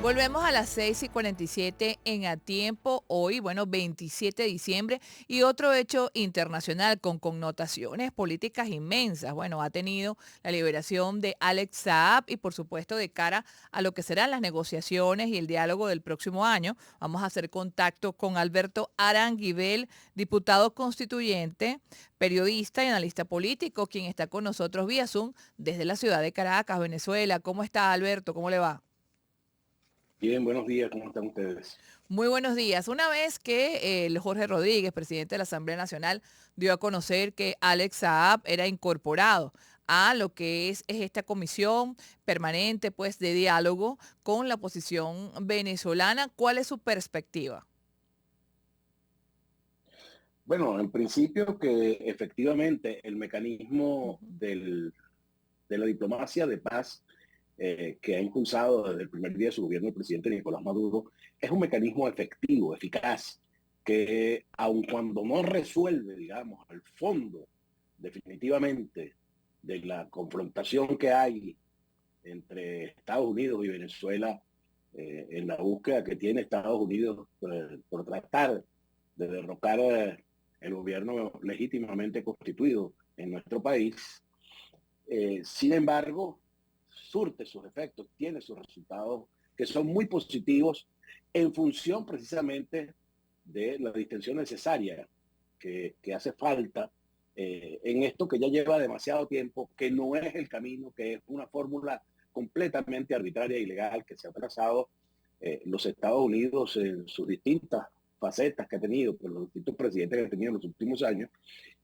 Volvemos a las 6:47 en A Tiempo, hoy, bueno, 27 de diciembre, y otro hecho internacional con connotaciones políticas inmensas. Bueno, ha tenido la liberación de Alex Saab y por supuesto de cara a lo que serán las negociaciones y el diálogo del próximo año, vamos a hacer contacto con Alberto Aranguibel, diputado constituyente, periodista y analista político, quien está con nosotros vía Zoom desde la ciudad de Caracas, Venezuela. ¿Cómo está, Alberto? ¿Cómo le va? Bien, buenos días, ¿cómo están ustedes? Muy buenos días. Una vez que el Jorge Rodríguez, presidente de la Asamblea Nacional, dio a conocer que Alex Saab era incorporado a lo que es esta comisión permanente pues de diálogo con la oposición venezolana, ¿cuál es su perspectiva? Bueno, en principio que efectivamente el mecanismo Ujú. de la diplomacia de paz que ha impulsado desde el primer día de su gobierno el presidente Nicolás Maduro es un mecanismo efectivo, eficaz, que aun cuando no resuelve, digamos, al fondo definitivamente de la confrontación que hay entre Estados Unidos y Venezuela, en la búsqueda que tiene Estados Unidos por tratar de derrocar el gobierno legítimamente constituido en nuestro país. Sin embargo, surte sus efectos, tiene sus resultados que son muy positivos en función precisamente de la distensión necesaria que hace falta en esto que ya lleva demasiado tiempo, que no es el camino, que es una fórmula completamente arbitraria e ilegal que se ha trazado los Estados Unidos en sus distintas facetas que ha tenido, por los distintos presidentes que ha tenido en los últimos años,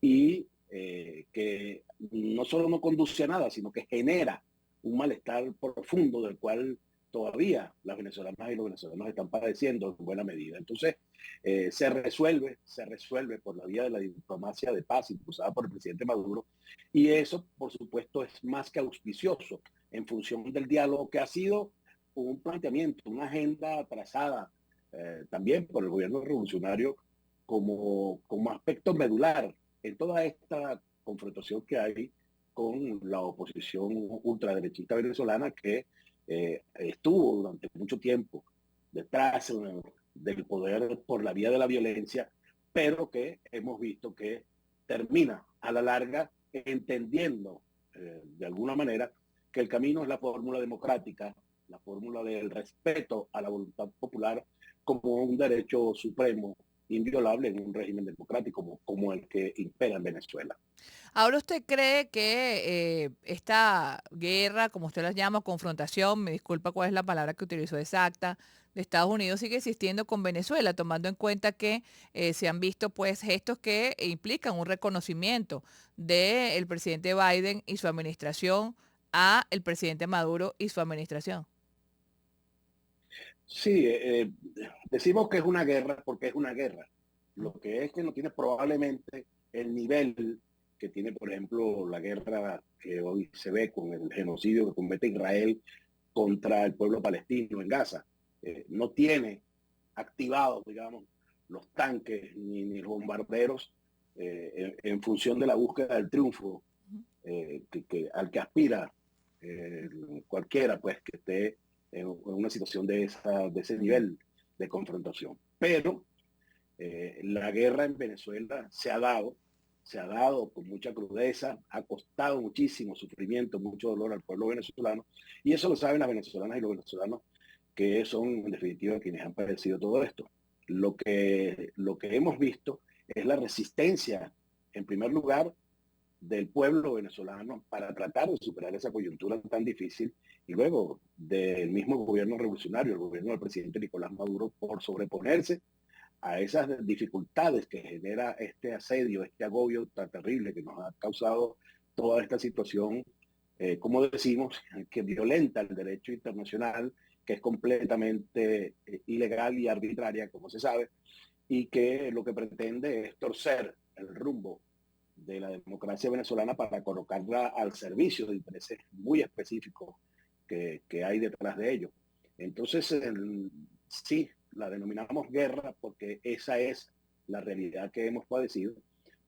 y que no solo no conduce a nada, sino que genera un malestar profundo del cual todavía las venezolanas y los venezolanos están padeciendo en buena medida. Entonces, se resuelve por la vía de la diplomacia de paz impulsada por el presidente Maduro, y eso, por supuesto, es más que auspicioso en función del diálogo que ha sido un planteamiento, una agenda trazada también por el gobierno revolucionario como aspecto medular en toda esta confrontación que hay con la oposición ultraderechista venezolana que estuvo durante mucho tiempo detrás del poder por la vía de la violencia, pero que hemos visto que termina a la larga entendiendo de alguna manera que el camino es la fórmula democrática, la fórmula del respeto a la voluntad popular como un derecho supremo inviolable en un régimen democrático como el que impera en Venezuela. Ahora usted cree que esta guerra, como usted la llama, confrontación, me disculpa cuál es la palabra que utilizó exacta, de Estados Unidos sigue existiendo con Venezuela, tomando en cuenta que se han visto pues gestos que implican un reconocimiento del presidente Biden y su administración a el presidente Maduro y su administración. Sí, decimos que es una guerra porque es una guerra. Mm. Lo que es que no tiene probablemente el nivel que tiene, por ejemplo, la guerra que hoy se ve con el genocidio que comete Israel contra el pueblo palestino en Gaza. No tiene activados, digamos, los tanques ni los bombarderos en función de la búsqueda del triunfo al que aspira eh, cualquiera pues que esté en una situación de ese Ujú. nivel de confrontación. Pero la guerra en Venezuela se ha dado con mucha crudeza, ha costado muchísimo sufrimiento, mucho dolor al pueblo venezolano, y eso lo saben las venezolanas y los venezolanos que son en definitiva quienes han padecido todo esto. Lo que hemos visto es la resistencia, en primer lugar, del pueblo venezolano para tratar de superar esa coyuntura tan difícil y luego del mismo gobierno revolucionario, el gobierno del presidente Nicolás Maduro, por sobreponerse a esas dificultades que genera este asedio, este agobio tan terrible que nos ha causado toda esta situación, como decimos, que violenta el derecho internacional, que es completamente ilegal y arbitraria, como se sabe, y que lo que pretende es torcer el rumbo de la democracia venezolana para colocarla al servicio de intereses muy específicos que hay detrás de ello. Entonces, sí, la denominamos guerra porque esa es la realidad que hemos padecido,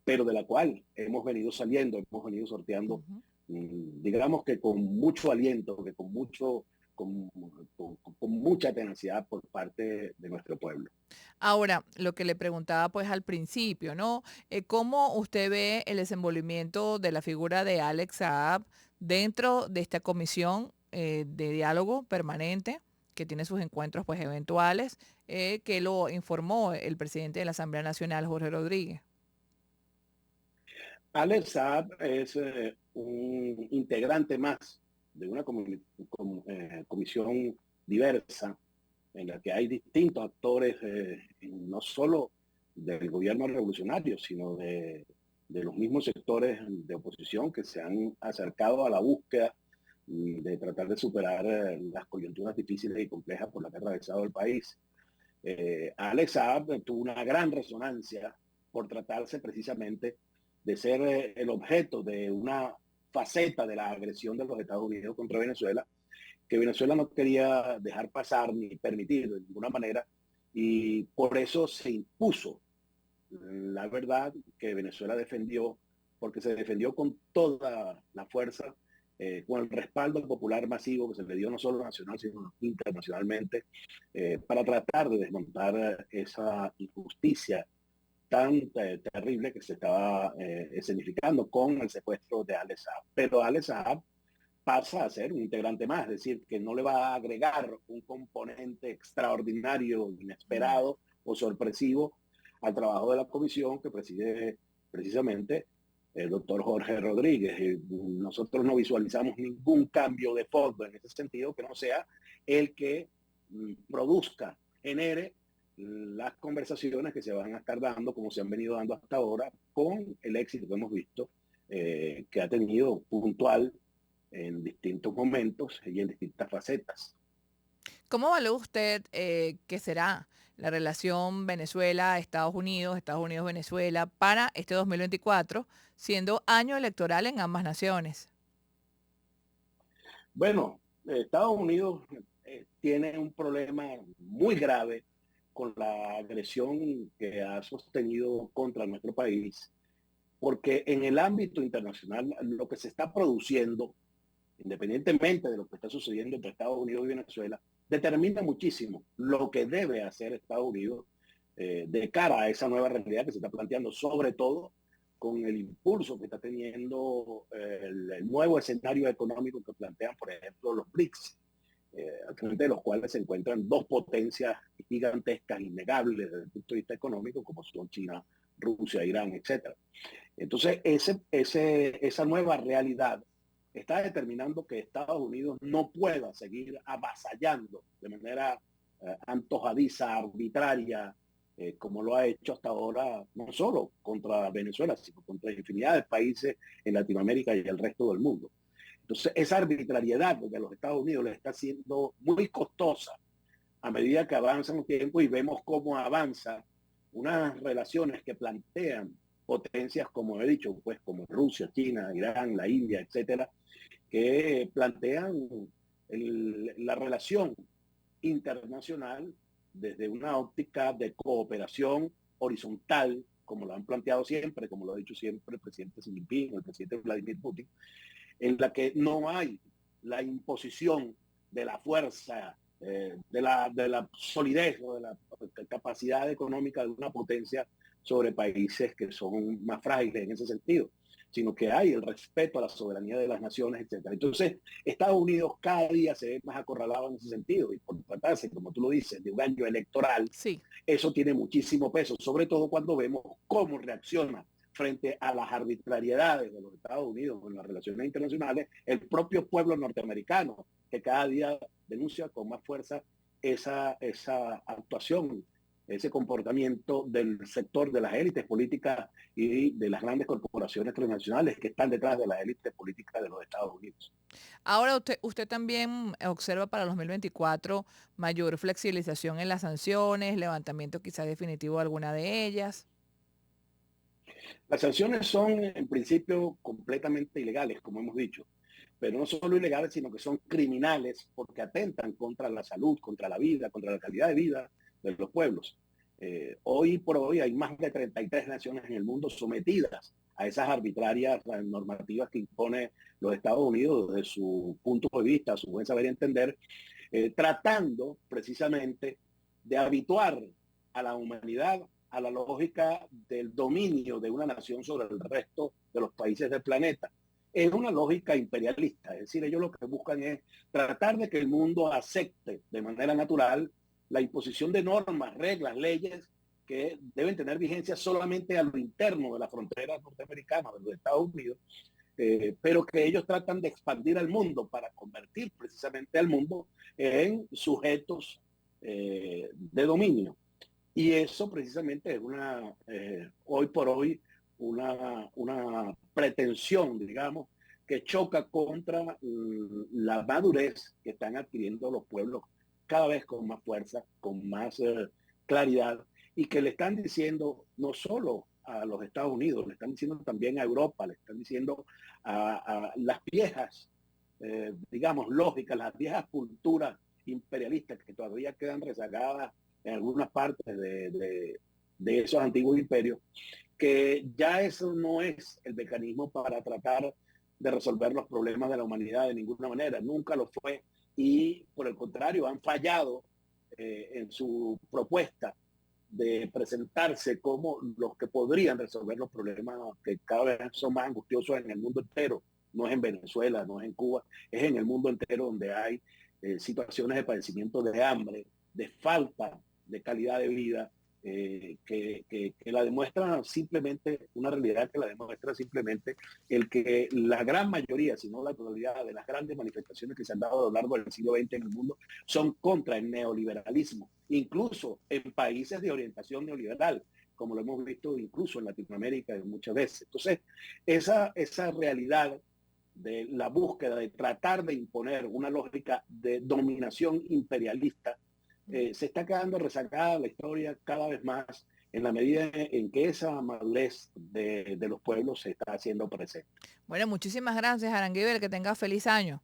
pero de la cual hemos venido saliendo, hemos venido sorteando, Ujú. digamos que con mucho aliento, que con con mucha tenacidad por parte de nuestro pueblo. Ahora, lo que le preguntaba pues al principio, ¿no? ¿Cómo usted ve el desenvolvimiento de la figura de Alex Saab dentro de esta comisión de diálogo permanente que tiene sus encuentros pues eventuales, que lo informó el presidente de la Asamblea Nacional, Jorge Rodríguez? Alex Saab es un integrante más de una comisión diversa en la que hay distintos actores, no solo del gobierno revolucionario, sino de los mismos sectores de oposición que se han acercado a la búsqueda de tratar de superar las coyunturas difíciles y complejas por las que ha atravesado el país. Alex Saab tuvo una gran resonancia por tratarse precisamente de ser el objeto de una faceta de la agresión de los Estados Unidos contra Venezuela, que Venezuela no quería dejar pasar ni permitir de ninguna manera, y por eso se impuso la verdad que Venezuela defendió, porque se defendió con toda la fuerza, con el respaldo popular masivo que se le dio no solo nacional, sino internacionalmente, para tratar de desmontar esa injusticia tan terrible que se estaba escenificando con el secuestro de Alex Saab. Pero Alex Saab pasa a ser un integrante más, es decir, que no le va a agregar un componente extraordinario, inesperado o sorpresivo al trabajo de la comisión que preside precisamente el doctor Jorge Rodríguez. Y nosotros no visualizamos ningún cambio de fondo en ese sentido que no sea el que produzca, genere las conversaciones que se van a estar dando, como se han venido dando hasta ahora, con el éxito que hemos visto que ha tenido puntual en distintos momentos y en distintas facetas. ¿Cómo evalúa usted que será la relación Venezuela-Estados Unidos, Estados Unidos-Venezuela para este 2024, siendo año electoral en ambas naciones? Bueno, Estados Unidos tiene un problema muy grave con la agresión que ha sostenido contra nuestro país, porque en el ámbito internacional lo que se está produciendo, independientemente de lo que está sucediendo entre Estados Unidos y Venezuela, determina muchísimo lo que debe hacer Estados Unidos de cara a esa nueva realidad que se está planteando, sobre todo con el impulso que está teniendo el nuevo escenario económico que plantean, por ejemplo, los BRICS, al frente de los cuales se encuentran dos potencias gigantescas, innegables desde el punto de vista económico, como son China, Rusia, Irán, etcétera. Entonces, esa nueva realidad está determinando que Estados Unidos no pueda seguir avasallando de manera antojadiza, arbitraria, como lo ha hecho hasta ahora, no solo contra Venezuela, sino contra infinidad de países en Latinoamérica y el resto del mundo. Entonces, esa arbitrariedad de los Estados Unidos le está siendo muy costosa a medida que avanzan los tiempos y vemos cómo avanza unas relaciones que plantean potencias, como he dicho, pues como Rusia, China, Irán, la India, etcétera, que plantean la relación internacional desde una óptica de cooperación horizontal, como lo han planteado siempre, como lo ha dicho siempre el presidente Xi Jinping, el presidente Vladimir Putin, en la que no hay la imposición de la fuerza, de la solidez o de la capacidad económica de una potencia sobre países que son más frágiles en ese sentido, sino que hay el respeto a la soberanía de las naciones, etcétera. Entonces, Estados Unidos cada día se ve más acorralado en ese sentido y por tratarse, como tú lo dices, de un año electoral, Sí. eso tiene muchísimo peso, sobre todo cuando vemos cómo reacciona frente a las arbitrariedades de los Estados Unidos en las relaciones internacionales, el propio pueblo norteamericano, que cada día denuncia con más fuerza esa actuación, ese comportamiento del sector de las élites políticas y de las grandes corporaciones transnacionales que están detrás de las élites políticas de los Estados Unidos. Ahora usted también observa para el 2024 mayor flexibilización en las sanciones, levantamiento quizás definitivo de alguna de ellas. Las sanciones son en principio completamente ilegales, como hemos dicho, pero no solo ilegales, sino que son criminales porque atentan contra la salud, contra la vida, contra la calidad de vida de los pueblos. Hoy por hoy hay más de 33 naciones en el mundo sometidas a esas arbitrarias normativas que impone los Estados Unidos desde su punto de vista, su buen saber y entender, tratando precisamente de habituar a la humanidad a la lógica del dominio de una nación sobre el resto de los países del planeta. Es una lógica imperialista, es decir, ellos lo que buscan es tratar de que el mundo acepte de manera natural la imposición de normas, reglas, leyes que deben tener vigencia solamente a lo interno de las fronteras norteamericanas, de los Estados Unidos, pero que ellos tratan de expandir al mundo para convertir precisamente al mundo en sujetos de dominio. Y eso precisamente es hoy por hoy, una pretensión, digamos, que choca contra la madurez que están adquiriendo los pueblos cada vez con más fuerza, con más claridad, y que le están diciendo no solo a los Estados Unidos, le están diciendo también a Europa, le están diciendo a las viejas, digamos, lógicas, las viejas culturas imperialistas que todavía quedan rezagadas en algunas partes de esos antiguos imperios, que ya eso no es el mecanismo para tratar de resolver los problemas de la humanidad de ninguna manera, nunca lo fue, y por el contrario han fallado en su propuesta de presentarse como los que podrían resolver los problemas que cada vez son más angustiosos en el mundo entero. No es en Venezuela, no es en Cuba, es en el mundo entero donde hay situaciones de padecimiento de hambre, de falta de calidad de vida, que la demuestra simplemente, una realidad que la demuestra simplemente el que la gran mayoría, si no la totalidad de las grandes manifestaciones que se han dado a lo largo del siglo XX en el mundo son contra el neoliberalismo, incluso en países de orientación neoliberal, como lo hemos visto incluso en Latinoamérica muchas veces. Entonces, esa realidad de la búsqueda de tratar de imponer una lógica de dominación imperialista se está quedando rezagada la historia cada vez más en la medida en que esa madurez de los pueblos se está haciendo presente. Bueno, muchísimas gracias, Aranguibel, que tenga feliz año.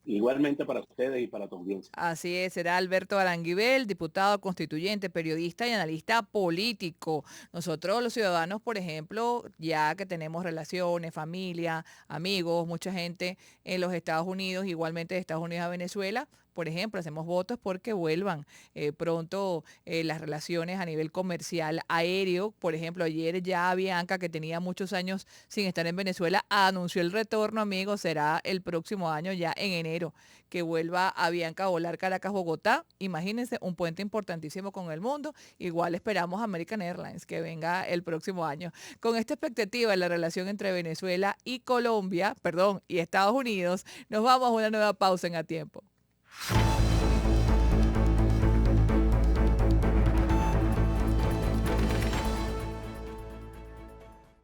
Igualmente para ustedes y para tu audiencia. Así es, será Alberto Aranguibel, diputado constituyente, periodista y analista político. Nosotros los ciudadanos, por ejemplo, ya que tenemos relaciones, familia, amigos, mucha gente en los Estados Unidos, igualmente de Estados Unidos a Venezuela, por ejemplo, hacemos votos porque vuelvan pronto las relaciones a nivel comercial aéreo. Por ejemplo, ayer ya Bianca, que tenía muchos años sin estar en Venezuela, anunció el retorno, amigos, será el próximo año, ya en enero, que vuelva a Bianca a volar Caracas-Bogotá. Imagínense, un puente importantísimo con el mundo. Igual esperamos American Airlines, que venga el próximo año. Con esta expectativa de la relación entre Venezuela y Colombia, perdón, y Estados Unidos, nos vamos a una nueva pausa en A Tiempo.